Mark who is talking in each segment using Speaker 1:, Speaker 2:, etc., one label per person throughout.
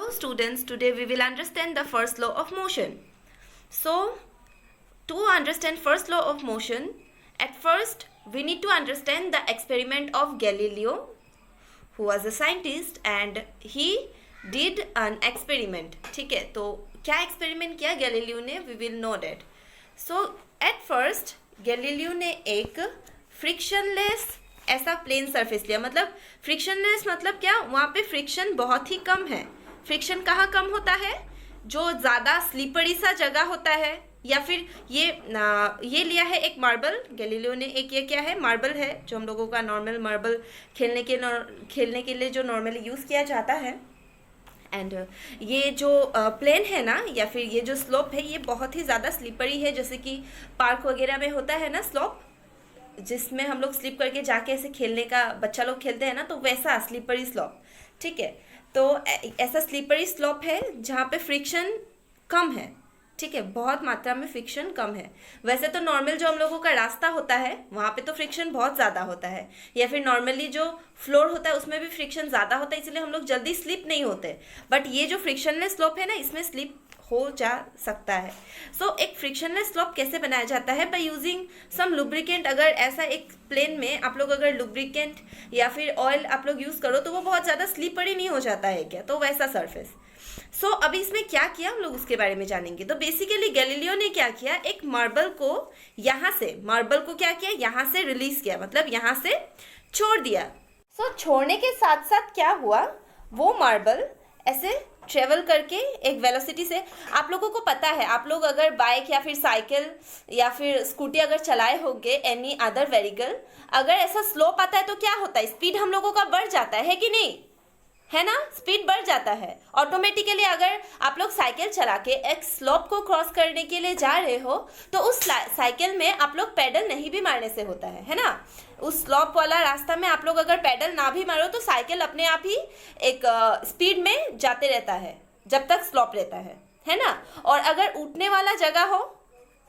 Speaker 1: Hello students, today we will understand the first law of motion. So, to understand first law of motion, at first we need to understand the experiment of Galileo, who was a scientist and he did an experiment. ठीक है, तो क्या experiment किया Galileo ने? We will know that. So, at first Galileo ने एक frictionless ऐसा plane surface लिया. मतलब फ्रिक्शनलेस मतलब क्या? वहाँ पे फ्रिक्शन बहुत ही कम है. फ्रिक्शन कहाँ कम होता है? जो ज़्यादा स्लीपरी सा जगह होता है, या फिर ये लिया है एक मार्बल. गैलीलियो ने एक ये क्या है? मार्बल है, जो हम लोगों का नॉर्मल मार्बल खेलने के लिए जो नॉर्मली यूज़ किया जाता है. एंड ये जो प्लेन है ना, या फिर ये जो स्लोप है, ये बहुत ही ज़्यादा स्लीपरी है. जैसे कि पार्क वगैरह में होता है ना स्लोप, जिसमें हम लोग स्लिप करके जाके ऐसे खेलने का बच्चा लोग खेलते हैं ना, तो वैसा स्लीपरी स्लोप. ठीक है, तो ऐसा स्लीपरी स्लोप है जहाँ पे फ्रिक्शन कम है. ठीक है, बहुत मात्रा में फ्रिक्शन कम है. वैसे तो नॉर्मल जो हम लोगों का रास्ता होता है वहाँ पे तो फ्रिक्शन बहुत ज़्यादा होता है, या फिर नॉर्मली जो फ्लोर होता है उसमें भी फ्रिक्शन ज़्यादा होता है, इसलिए हम लोग जल्दी स्लिप नहीं होते. बट ये जो फ्रिक्शनलेस स्लोप है ना, इसमें स्लिप हो जा सकता है. सो एक फ्रिक्शनलेस स्लोप कैसे बनाया जाता है? By using some lubricant. अगर ऐसा एक प्लेन में आप लोग अगर लुब्रिकेंट या फिर ऑयल आप लोग यूज़ करो तो वो बहुत ज़्यादा स्लीपरी नहीं हो जाता है क्या? तो वैसा सरफेस. सो अभी इसमें क्या किया हम लोग उसके बारे में जानेंगे. तो बेसिकली गैलीलियो ने क्या किया, एक मार्बल को क्या किया, यहाँ से रिलीज किया, मतलब यहाँ से छोड़ दिया. सो छोड़ने के साथ साथ क्या हुआ, वो मार्बल ऐसे ट्रेवल करके एक वेलोसिटी से, आप लोगों को पता है, आप लोग अगर बाइक या फिर साइकिल या फिर स्कूटी अगर चलाए होंगे, एनी अदर व्हीकल, अगर ऐसा स्लोप आता है तो क्या होता है, स्पीड हम लोगों का बढ़ जाता है कि नहीं, है ना? स्पीड बढ़ जाता है ऑटोमेटिकली. अगर आप लोग साइकिल चला के एक स्लोप को क्रॉस करने के लिए जा रहे हो तो उस साइकिल में आप लोग पैडल नहीं भी मारने से होता है ना? उस स्लोप वाला रास्ता में आप लोग अगर पैडल ना भी मारो तो साइकिल अपने आप ही एक स्पीड में जाते रहता है जब तक स्लोप रहता है ना? और अगर उठने वाला जगह हो,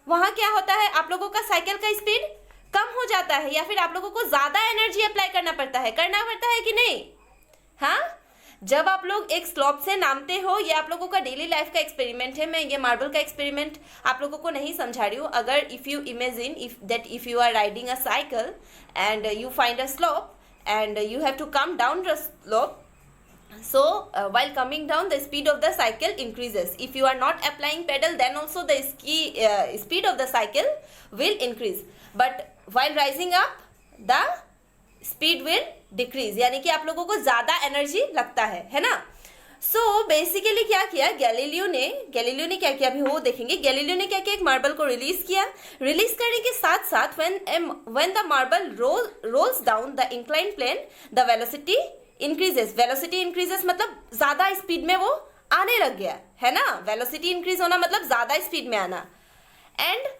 Speaker 1: वहाँ क्या होता है, आप लोगों का साइकिल का स्पीड कम हो जाता है, या फिर आप लोगों को ज़्यादा एनर्जी अप्लाई करना पड़ता है कि नहीं? हाँ, जब आप लोग एक स्लोप से नामते हो, ये आप लोगों का डेली लाइफ का एक्सपेरिमेंट है. मैं ये मार्बल का एक्सपेरिमेंट आप लोगों को नहीं समझा रही हूँ. अगर if you imagine if you are riding a cycle and you find a slope and you have to come down the slope. So while coming down, the speed of the cycle increases. If you are not applying pedal, then also the speed of the cycle will increase. But while rising up, the speed will decrease, यानी कि आप लोगों को ज़्यादा energy लगता है ना? So basically क्या किया गैलीलियो ने क्या किया अभी वो देखेंगे. गैलीलियो ने क्या किया, एक मार्बल को रिलीज किया. रिलीज करने के साथ साथ when the marble rolls down the inclined plane, the velocity increases. Velocity increases मतलब ज़्यादा स्पीड में वो आने लग गया, है ना? वेलोसिटी इंक्रीज होना मतलब ज़्यादा स्पीड में आना. एंड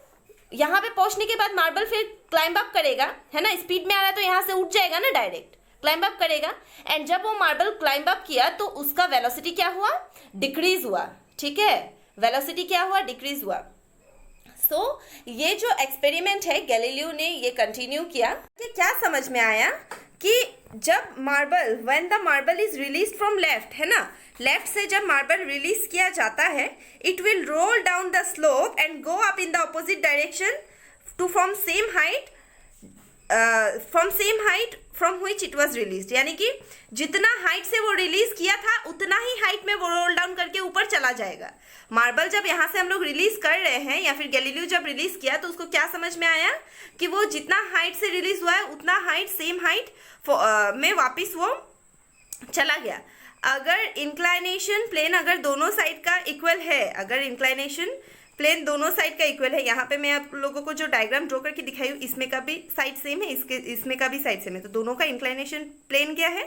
Speaker 1: यहाँ पे पहुंचने के बाद मार्बल फिर क्लाइंब अप करेगा, है ना? स्पीड में आ रहा है तो यहाँ से उठ जाएगा ना, डायरेक्ट क्लाइंब अप करेगा. एंड जब वो मार्बल क्लाइंब अप किया तो उसका वेलोसिटी क्या हुआ, डिक्रीज हुआ. ठीक है, वेलोसिटी क्या हुआ, डिक्रीज हुआ. सो ये जो एक्सपेरिमेंट है गैलीलियो ने ये कंटिन्यू किया. कि क्या समझ में आया कि जब marble when the marble is release from left, है ना, लेफ्ट से जब मार्बल रिलीज किया जाता है, it will roll down the slope and go up in the opposite direction to from same height from which it was released. यानी कि जितना हाइट से वो रिलीज किया था उतना ही हाइट में वो रोल डाउन करके ऊपर चला जाएगा. मार्बल जब यहाँ से हम लोग रिलीज कर रहे हैं, या फिर गैलीलियो जब रिलीज किया, तो उसको क्या समझ में आया कि वो जितना हाइट से रिलीज हुआ है उतना हाइट सेम हाइट में वापस वो चला गया. अगर इंक्लाइनेशन प्लेन अगर दोनों साइड का इक्वल है, अगर इंक्लाइनेशन प्लेन दोनों साइड का इक्वल है, यहाँ पे मैं आप लोगों को जो डायग्राम ड्रॉ करके दिखाई हूँ, इसमें का भी साइड सेम है, इसमें का भी साइड सेम है, तो दोनों का इंक्लाइनेशन प्लेन क्या है,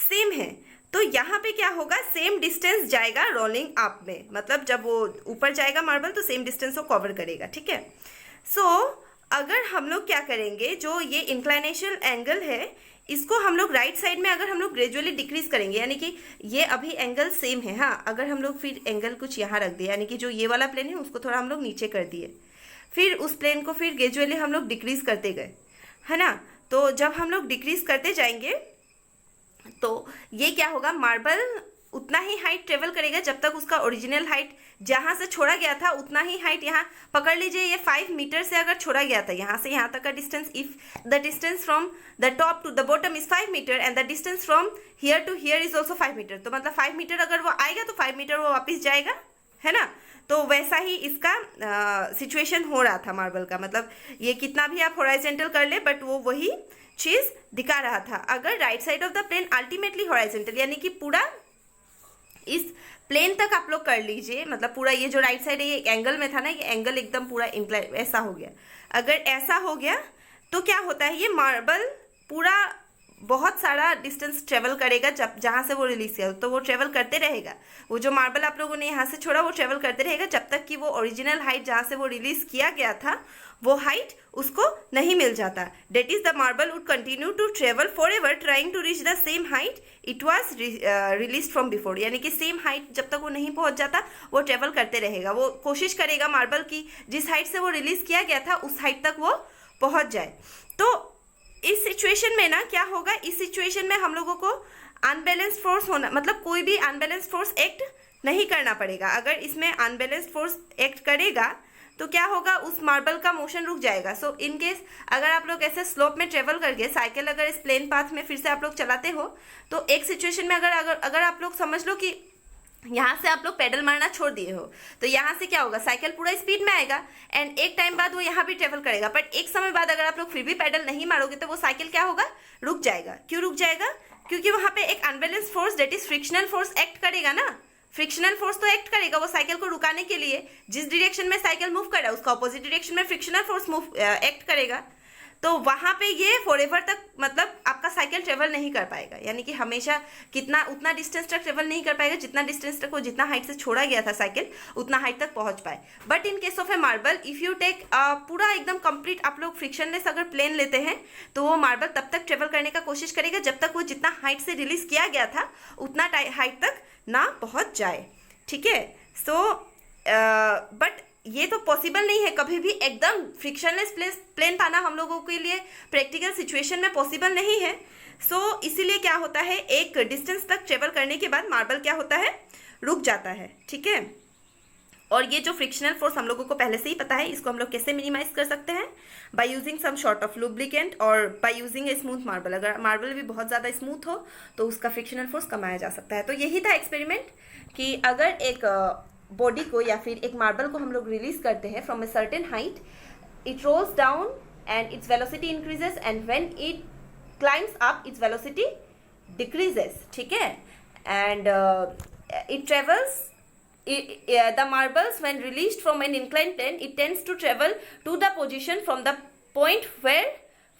Speaker 1: सेम है. तो यहाँ पे क्या होगा, सेम डिस्टेंस जाएगा रोलिंग अप में, मतलब जब वो ऊपर जाएगा मार्बल तो सेम डिस्टेंस वो कवर करेगा. ठीक है. सो अगर हम लोग क्या करेंगे, जो ये इंक्लाइनेशन एंगल है इसको हम लोग राइट साइड में अगर हम लोग ग्रेजुअली डिक्रीज करेंगे, यानी कि ये अभी एंगल सेम है. हाँ, अगर हम लोग फिर एंगल कुछ यहाँ रख दिए, यानी कि जो ये वाला प्लेन है उसको थोड़ा हम लोग नीचे कर दिए, फिर उस प्लेन को फिर ग्रेजुअली हम लोग डिक्रीज करते गए, है ना? तो जब हम लोग डिक्रीज करते जाएंगे तो ये क्या होगा, मार्बल उतना ही हाइट ट्रेवल करेगा जब तक उसका ओरिजिनल हाइट जहाँ से छोड़ा गया था उतना ही हाइट, यहाँ पकड़ लीजिए ये 5 मीटर से अगर छोड़ा गया था यहाँ से यहाँ तक का distance, if the distance from the top to the bottom is 5 metre and the distance from here to here is also 5 metre, तो मतलब 5 मीटर अगर वो आएगा तो 5 मीटर वो वापस जाएगा, है ना। तो वैसा ही इसका सिचुएशन हो रहा था मार्बल का, मतलब ये कितना भी आप हॉराइजेंटल कर ले बट वो वही चीज दिखा रहा था। अगर right side of the plane ultimately horizontal, यानी कि पूरा इस प्लेन तक आप लोग कर लीजिए, मतलब पूरा ये जो राइट साइड है ये एंगल में था ना, ये एंगल एकदम पूरा इंक्लाइन ऐसा हो गया। अगर ऐसा हो गया तो क्या होता है, ये मार्बल पूरा बहुत सारा डिस्टेंस ट्रेवल करेगा जब जहाँ से वो रिलीज किया, तो वो ट्रेवल करते रहेगा। वो जो मार्बल आप लोगों ने यहाँ से छोड़ा वो ट्रेवल करते रहेगा जब तक कि वो ओरिजिनल हाइट जहाँ से वो रिलीज किया गया था वो हाइट उसको नहीं मिल जाता। That is the marble would continue to travel for ever trying to reach the same height it was release from before, यानी कि सेम हाइट जब तक वो नहीं पहुंच जाता वो ट्रेवल करते रहेगा। वो कोशिश करेगा मार्बल की जिस हाइट से वो रिलीज किया गया था उस हाइट तक वो पहुंच जाए। तो इस सिचुएशन में ना क्या होगा, इस सिचुएशन में हम लोगों को अनबैलेंस्ड फोर्स होना, मतलब कोई भी अनबैलेंस्ड फोर्स एक्ट नहीं करना पड़ेगा। अगर इसमें अनबैलेंस्ड फोर्स एक्ट करेगा तो क्या होगा, उस मार्बल का मोशन रुक जाएगा। सो इन केस अगर आप लोग ऐसे स्लोप में ट्रेवल करके साइकिल अगर इस प्लेन पाथ में फिर से आप लोग चलाते हो तो एक सिचुएशन में अगर आप लोग समझ लो कि यहाँ से आप लोग पेडल मारना छोड़ दिए हो तो यहाँ से क्या होगा, साइकिल पूरा स्पीड में आएगा एंड एक टाइम बाद वो यहाँ भी ट्रेवल करेगा, बट एक समय बाद अगर आप लोग फिर भी पेडल नहीं मारोगे तो वो साइकिल क्या होगा, रुक जाएगा। क्यों रुक जाएगा, क्योंकि वहाँ पे एक unbalance force that is frictional force act करेगा ना। फ्रिक्शनल फोर्स तो एक्ट करेगा वो साइकिल को रुकाने के लिए, जिस डायरेक्शन में साइकिल मूव कर रहा है उसका ऑपोजिट डायरेक्शन में फ्रिक्शनल फोर्स एक्ट करेगा। तो वहाँ पे ये फॉरएवर तक मतलब आपका साइकिल ट्रेवल नहीं कर पाएगा, यानी कि हमेशा कितना उतना डिस्टेंस तक ट्रेवल नहीं कर पाएगा जितना डिस्टेंस तक वो जितना हाइट से छोड़ा गया था साइकिल उतना हाइट तक पहुँच पाए। But in case of a marble if you take पूरा एकदम कंप्लीट आप लोग फ्रिक्शनलेस अगर प्लेन लेते हैं तो वो मार्बल तब तक ट्रेवल करने का कोशिश करेगा जब तक वो जितना हाइट से रिलीज किया गया था उतना हाइट तक ना पहुँच जाए, ठीक है। सो बट ये तो पॉसिबल नहीं है कभी भी एकदम फ्रिक्शनलेस प्लेन पाना हम लोगों के लिए प्रैक्टिकल सिचुएशन में पॉसिबल नहीं है। सो इसीलिए क्या होता है, एक डिस्टेंस तक ट्रेवल करने के बाद मार्बल क्या होता है, रुक जाता है, ठीक है। और ये जो फ्रिक्शनल फोर्स हम लोगों को पहले से ही पता है, इसको हम लोग कैसे मिनिमाइज कर सकते हैं, by using some sort of lubricant और by using a smooth marble. अगर मार्बल भी बहुत ज़्यादा स्मूथ हो तो उसका फ्रिक्शनल फोर्स कमाया जा सकता है। तो यही था एक्सपेरिमेंट कि अगर एक बॉडी को या फिर एक मार्बल को हम लोग रिलीज करते हैं from a certain height, it rolls down and its velocity increases and when it climbs up its velocity decreases, ठीक है। And it travels the marbles when released from an inclined plane it tends to travel to the position from the point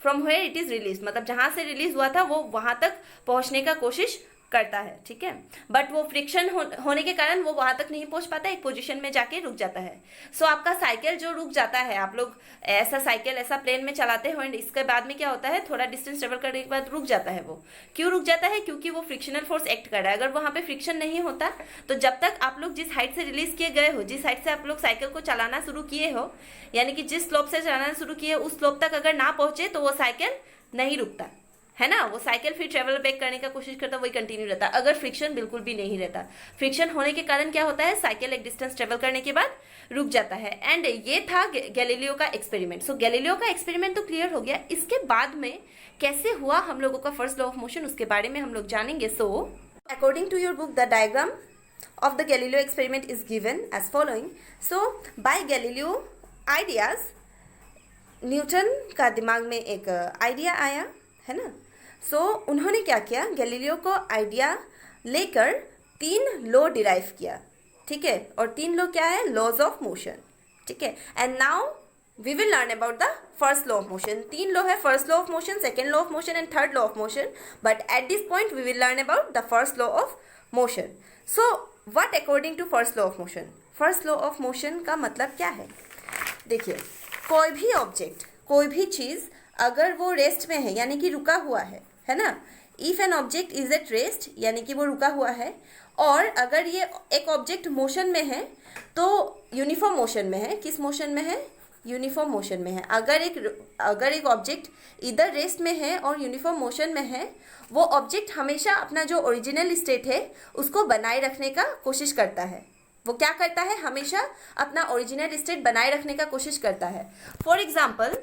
Speaker 1: from where it is released, मतलब जहाँ से release हुआ था वो वहाँ तक पहुँचने का कोशिश करता है, ठीक है। बट वो फ्रिक्शन होने के कारण वो वहाँ तक नहीं पहुँच पाता, एक पोजीशन में जाके रुक जाता है। सो आपका साइकिल जो रुक जाता है, आप लोग ऐसा साइकिल ऐसा प्लेन में चलाते हो एंड इसके बाद में क्या होता है, थोड़ा डिस्टेंस ट्रेवल करने के बाद रुक जाता है। वो क्यों रुक जाता है, क्योंकि वो फ्रिक्शनल फोर्स एक्ट कर रहा है। अगर वहाँ पे फ्रिक्शन नहीं होता तो जब तक आप लोग जिस हाइट से रिलीज किए गए हो, जिस हाइट से आप लोग साइकिल को चलाना शुरू किए हो, यानी कि जिस स्लोप से चलाना शुरू किए उस स्लोप तक अगर ना पहुँचे तो वो साइकिल नहीं रुकता है ना। वो साइकिल फिर ट्रेवल बैक करने का कोशिश करता, वही कंटिन्यू रहता अगर फ्रिक्शन बिल्कुल भी नहीं रहता। फ्रिक्शन होने के कारण क्या होता है, साइकिल एक डिस्टेंस ट्रेवल करने के बाद रुक जाता है। एंड ये था गैलीलियो का एक्सपेरिमेंट। सो गैलीलियो का एक्सपेरिमेंट तो क्लियर हो गया, इसके बाद में कैसे हुआ हम लोगों का फर्स्ट लॉ ऑफ मोशन उसके बारे में हम लोग जानेंगे। So according to your book the diagram of the Galileo experiment is given as following. So by Galileo ideas, Newton का दिमाग में एक आइडिया आया, है ना। सो उन्होंने क्या किया, गैलीलियो को आइडिया लेकर 3 लॉ डिराइव किया, ठीक है। और 3 लॉ क्या है, लॉज ऑफ मोशन, ठीक है। And now we will learn about the first law of motion. 3 law है, first law of motion, second law of motion and third law of motion. But at this point we will learn about the first law of motion. So what according to first law of motion, first law of motion का मतलब क्या है, देखिए कोई भी object, कोई भी चीज़ अगर वो रेस्ट में है यानी कि रुका हुआ है ना। If an object is at rest यानी कि वो रुका हुआ है, और अगर ये एक ऑब्जेक्ट मोशन में है तो यूनिफॉर्म मोशन में है। किस मोशन में है, यूनिफॉर्म मोशन में है। अगर एक ऑब्जेक्ट इधर रेस्ट में है और यूनिफॉर्म मोशन में है, वो ऑब्जेक्ट हमेशा अपना जो ओरिजिनल स्टेट है उसको बनाए रखने का कोशिश करता है। वो क्या करता है, हमेशा अपना ओरिजिनल स्टेट बनाए रखने का कोशिश करता है। For example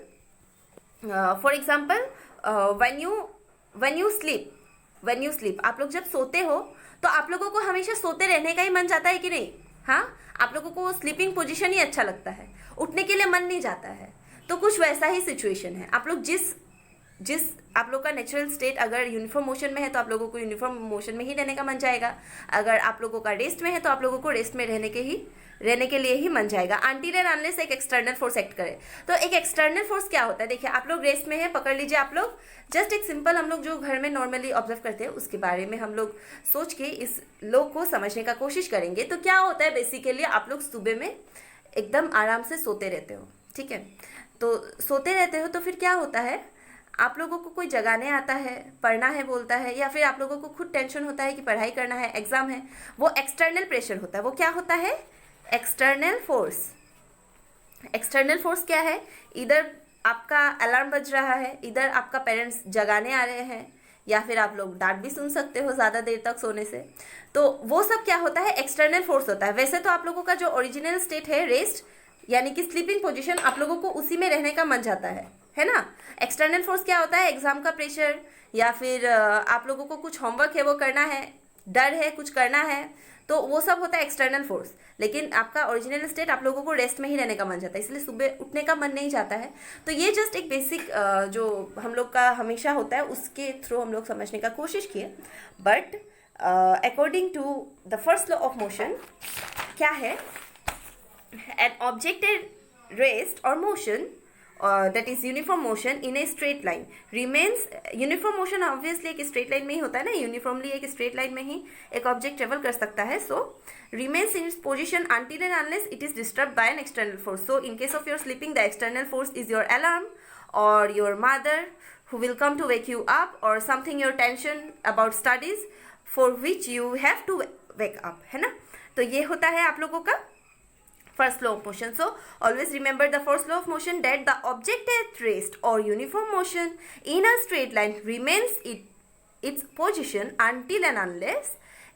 Speaker 1: when you sleep, आप लोग जब सोते हो तो आप लोगों को हमेशा सोते रहने का ही मन जाता है कि नहीं? हाँ, आप लोगों को स्लीपिंग पोजीशन ही अच्छा लगता है, उठने के लिए मन नहीं जाता है। तो कुछ वैसा ही सिचुएशन है। आप लोग जिस आप लोग का नेचुरल स्टेट अगर यूनिफॉर्म मोशन में है तो आप लोगों को यूनिफॉर्म मोशन में ही रहने का मन जाएगा। अगर आप लोगों का रेस्ट में है तो आप लोगों को रेस्ट में रहने के लिए ही मन जाएगा, अनटिल एंड अनलेस एक एक्सटर्नल फोर्स एक्ट करे। तो एक एक्सटर्नल फोर्स क्या होता है? देखिए, आप लोग रेस्ट में है, पकड़ लीजिए। आप लोग जस्ट एक सिंपल, हम लोग जो घर में नॉर्मली ऑब्जर्व करते हैं उसके बारे में हम लोग सोच के इस लॉ को समझने का कोशिश करेंगे। तो क्या होता है, बेसिकली आप लोग सुबह में एकदम आराम से सोते रहते हो, ठीक है? तो सोते रहते हो तो फिर क्या होता है, आप लोगों को कोई जगाने आता है, पढ़ना है बोलता है, या फिर आप लोगों को खुद टेंशन होता है कि पढ़ाई करना है, एग्जाम है। वो एक्सटर्नल प्रेशर होता है। वो क्या होता है? External force. एक्सटर्नल फोर्स क्या है? इधर आपका अलार्म बज रहा है, इधर आपका पेरेंट्स जगाने आ रहे हैं, या फिर आप लोग डांट भी सुन सकते हो ज़्यादा देर तक सोने से। तो वो सब क्या होता है? एक्सटर्नल फोर्स होता है। वैसे तो आप लोगों का जो ओरिजिनल स्टेट है, रेस्ट यानी कि स्लीपिंग पोजीशन, आप लोगों को उसी में रहने का मन जाता है ना? एक्सटर्नल फोर्स क्या होता है? एग्जाम का प्रेशर, या फिर आप लोगों को कुछ होमवर्क है वो करना है, डर है कुछ करना है, तो वो सब होता है एक्सटर्नल फोर्स। लेकिन आपका ओरिजिनल स्टेट, आप लोगों को रेस्ट में ही रहने का मन जाता है, इसलिए सुबह उठने का मन नहीं जाता है। तो ये जस्ट एक बेसिक जो हम लोग का हमेशा होता है उसके थ्रू हम लोग समझने का कोशिश किए। But according to the first law of motion क्या है, an object at rest or motion that is uniform motion in a straight line remains uniform motion obviously एक straight line में ही होता है ना, uniformly एक straight line में ही एक object travel कर सकता है। so remains in its position until and unless it is disturbed by an external force. So in case of your sleeping, the external force is your alarm or your mother who will come to wake you up, or something your tension about studies for which you have to wake up, है ना? तो ये होता है आप लोगों का first law of motion. So always remember the first law of motion, that the object at rest or uniform motion in a straight line remains its position until and unless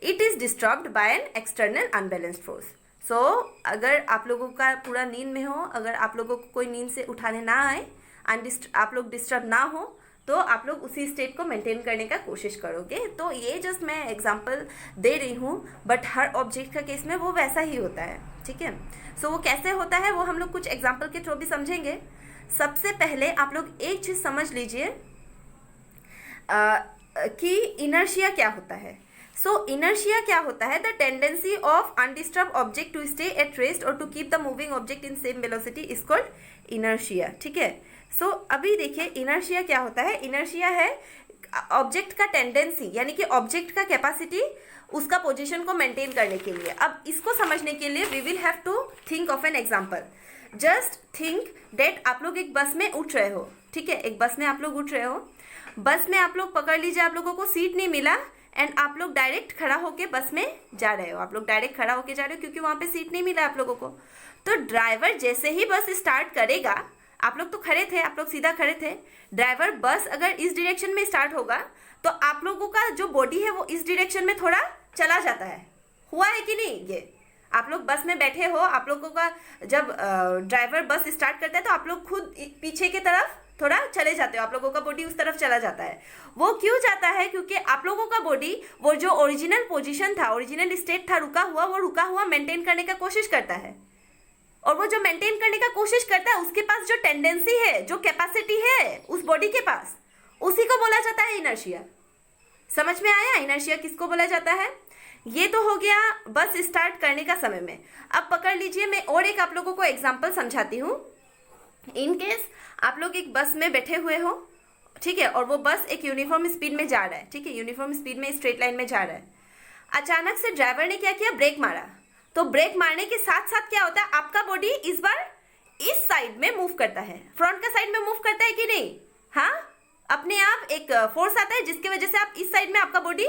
Speaker 1: it is disturbed by an external unbalanced force. So अगर आप लोगों का पूरा नींद में हो, अगर आप लोगों को कोई नींद से उठाने ना आए, आप लोग डिस्टर्ब ना हो, तो आप लोग उसी स्टेट को मेंटेन करने का कोशिश करोगे। तो ये जस्ट मैं एग्जांपल दे रही हूँ, बट हर ऑब्जेक्ट का केस में वो वैसा ही होता है, ठीक है? सो वो कैसे होता है वो हम लोग कुछ एग्जांपल के थ्रू भी समझेंगे। सबसे पहले आप लोग एक चीज़ समझ लीजिए कि इनर्शिया क्या होता है। सो इनर्शिया क्या होता है? The tendency of undisturbed object to stay at rest और to keep the moving object in same velocity is called inertia, ठीक है? सो अभी देखिए इनर्शिया क्या होता है। इनर्शिया है ऑब्जेक्ट का टेंडेंसी, यानी कि ऑब्जेक्ट का कैपेसिटी उसका पोजीशन को मेंटेन करने के लिए। अब इसको समझने के लिए we will have to think of an example. Just think that आप लोग एक बस में उठ रहे हो, ठीक है? एक बस में आप लोग उठ रहे हो, बस में आप लोग पकड़ लीजिए, आप लोगों को सीट नहीं मिला एंड आप लोग डायरेक्ट खड़ा होके बस में जा रहे हो। आप लोग डायरेक्ट खड़ा होके जा रहे हो क्योंकि वहाँ पे सीट नहीं मिला आप लोगों को। तो ड्राइवर जैसे ही बस स्टार्ट करेगा, आप लोग तो खड़े थे, आप लोग सीधा खड़े थे, ड्राइवर बस अगर इस डायरेक्शन में स्टार्ट होगा तो आप लोगों का जो बॉडी है वो इस डायरेक्शन में थोड़ा चला जाता है। हुआ है कि नहीं? ये आप लोग बस में बैठे हो, आप लोगों का जब ड्राइवर बस स्टार्ट करता है तो आप लोग खुद पीछे की तरफ थोड़ा चले जाते हो, आप लोगों का बॉडी उस तरफ चला जाता है। वो क्यों जाता है? क्योंकि आप लोगों का बॉडी वो जो ओरिजिनल पोजीशन था, ओरिजिनल स्टेट था रुका हुआ, वो रुका हुआ मेंटेन करने का कोशिश करता है। और वो जो मेंटेन करने का कोशिश करता है उसके पास जो टेंडेंसी है, जो कैपेसिटी है उस बॉडी के पास, उसी को बोला जाता है इनर्शिया। समझ में आया इनर्शिया किसको बोला जाता है? ये तो हो गया बस स्टार्ट करने का समय में। अब पकड़ लीजिए, मैं और एक आप लोगों को एग्जांपल समझाती हूँ। इन केस आप लोग एक बस में बैठे हुए हो, ठीक है, और वो बस एक यूनिफॉर्म स्पीड में जा रहा है, ठीक है, यूनिफॉर्म स्पीड में स्ट्रेट लाइन में जा रहा है। अचानक से ड्राइवर ने क्या किया? ब्रेक मारा। तो ब्रेक मारने के साथ साथ क्या होता है? आपका बॉडी इस बार इस साइड में मूव करता है, फ्रंट का साइड में मूव करता है कि नहीं? हाँ, अपने आप एक फोर्स आता है जिसकी वजह से आप इस साइड में आपका बॉडी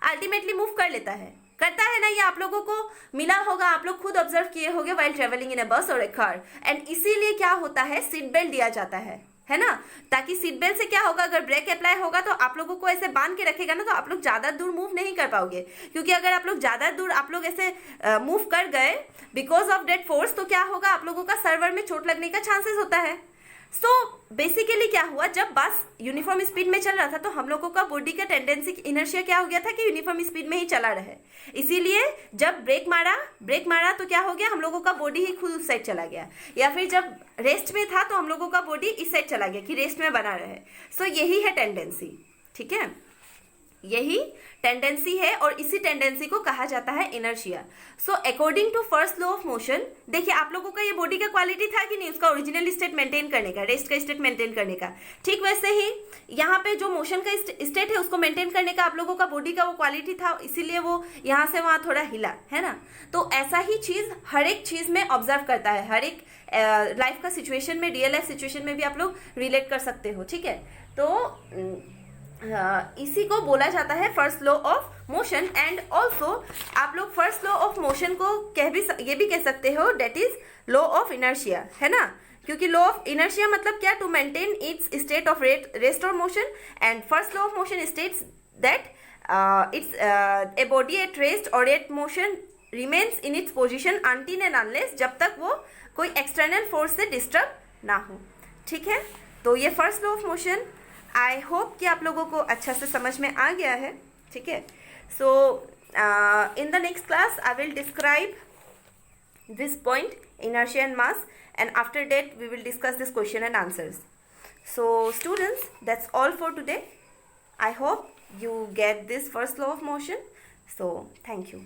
Speaker 1: अल्टीमेटली मूव कर लेता है। करता है ना, ये आप लोगों को मिला होगा, आप लोग खुद ऑब्जर्व किए होंगे वाइल ट्रेवलिंग इन ए बस और ए कार। एंड इसीलिए क्या होता है, सीट बेल्ट दिया जाता है ना, ताकि सीट बेल्ट से क्या होगा, अगर ब्रेक अप्लाई होगा तो आप लोगों को ऐसे बांध के रखेगा ना, तो आप लोग ज़्यादा दूर मूव नहीं कर पाओगे। क्योंकि अगर आप लोग ज़्यादा दूर आप लोग ऐसे मूव कर गए बिकॉज ऑफ दैट फोर्स, तो क्या होगा, आप लोगों का सर्वर में चोट लगने का चांसेस होता है। सो बेसिकली क्या हुआ, जब बस यूनिफॉर्म स्पीड में चल रहा था तो हम लोगों का बॉडी का टेंडेंसी इनर्शिया क्या हो गया था कि यूनिफॉर्म स्पीड में ही चला रहे। इसीलिए जब ब्रेक मारा तो क्या हो गया, हम लोगों का बॉडी ही खुद उस साइड चला गया, या फिर जब रेस्ट में था तो हम लोगों का बॉडी इस साइड चला गया कि रेस्ट में बना रहे। सो यही है टेंडेंसी, ठीक है, यही टेंडेंसी है और इसी टेंडेंसी को कहा जाता है inertia. So according to first law of motion, देखिए आप लोगों का ये बॉडी का क्वालिटी था कि नहीं, उसका ओरिजिनल स्टेट मेंटेन करने का, रेस्ट का स्टेट मेंटेन करने का। ठीक वैसे ही यहाँ पे जो मोशन का स्टेट है उसको मेंटेन करने का आप लोगों का बॉडी का वो क्वालिटी था, इसीलिए वो यहाँ से वहाँ थोड़ा हिला, है ना। तो ऐसा ही चीज हर एक चीज में ऑब्जर्व करता है, हर एक लाइफ का सिचुएशन में, रियल लाइफ सिचुएशन में भी आप लोग रिलेट कर सकते हो, ठीक है। तो इसी को बोला जाता है first law of motion. And also आप लोग फर्स्ट लॉ ऑफ मोशन को ये भी कह सकते हो, that is law of inertia, है ना। क्योंकि लॉ ऑफ इनर्शिया मतलब क्या, to maintain its state of rest और motion. And first law of motion states that its a body at rest और at motion remains in its position until and unless, जब तक वो कोई external force से disturb ना हो, ठीक है। तो ये first law of motion I hope कि आप लोगों को अच्छा से समझ में आ गया है, ठीक है। So in the next class I will describe this point, inertia and mass, and after that we will discuss this question and answers. So students, that's all for today. I hope you get this first law of motion. So thank you.